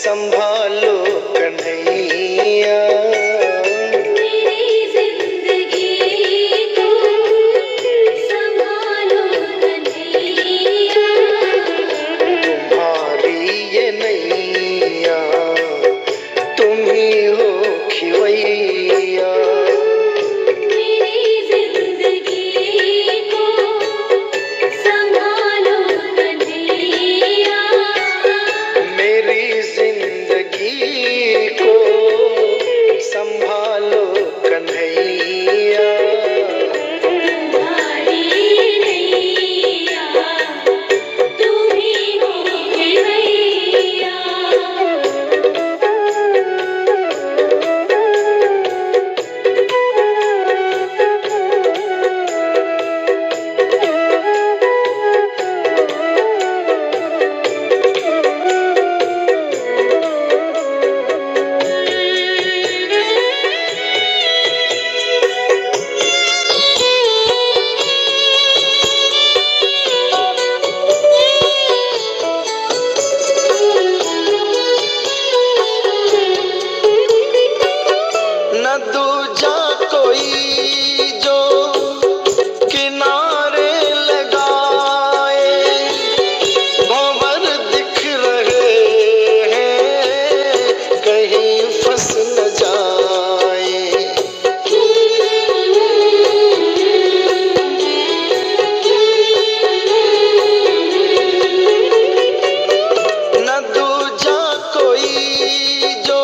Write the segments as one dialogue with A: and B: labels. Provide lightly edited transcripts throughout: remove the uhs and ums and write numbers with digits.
A: संभालो कन्हैया।
B: मेरी जिंदगी को संभालो कन्हैया।
A: तुम्हारी ये नैया तुम ही हो खिवैया।
B: मेरी जिंदगी को संभालो कन्हैया।
A: मेरी जिंदगी को संभालो कन्हैया।
B: तुम्हारी नैया तुम ही हो खिवैया।
A: न दूजा कोई जो किनारे लगाए, भंवर दिख रहे हैं कहीं फंस न जाए। न दूजा कोई जो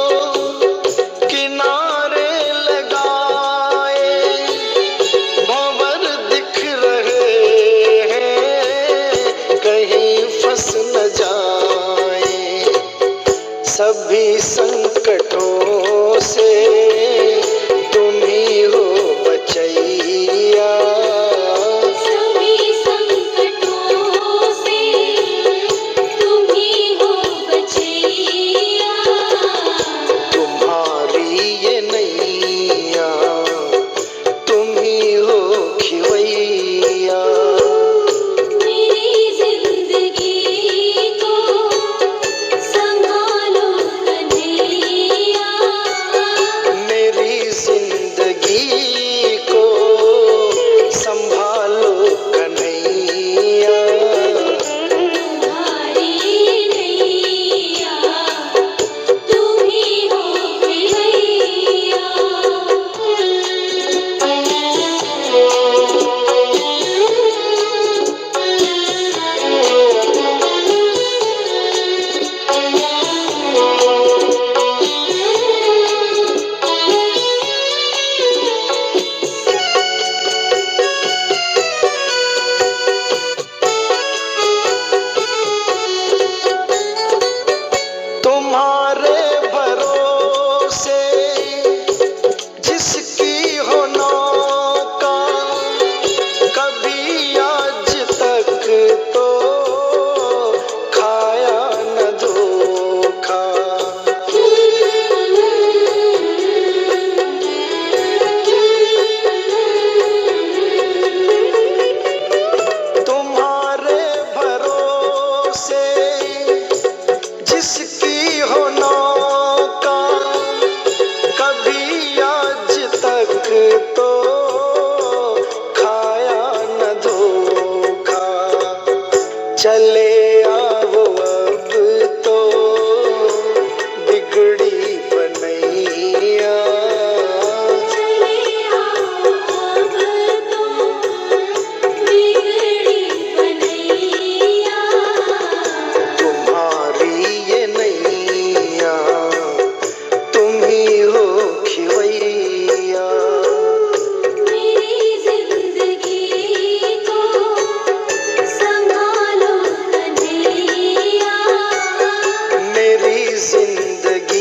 A: किनारे लगाए, भंवर दिख रहे हैं कहीं फंस न जाए। सभी संकटों से तुम ही हो बचैया।
B: सभी संकटों से तुम ही हो बचैया।
A: तुम्हारी ये नैया तुम ही हो खिवैया।
B: मेरी जिंदगी को संभालो कन्हैया।
A: मेरी जिंदगी को संभालो कन्हैया।
B: तुम्हारी नैया तुम ही हो खिवैया।
A: तुम्हारे भरोसे जिसकी हो नौका, कभी आज तक तो खाया न धोखा। तुम्हारे भरोसे जिसकी हो नौका, कभी आज तक तो खाया न धोखा। चले आओ अब तो बिगड़ी बनैया।
B: चले आओ अब तो बिगड़ी बनैया।
A: तुम्हारी ये नैया तुम ही हो खिवैया।
B: मेरी जिंदगी को संभालो कन्हैया।
A: मेरी जिंदगी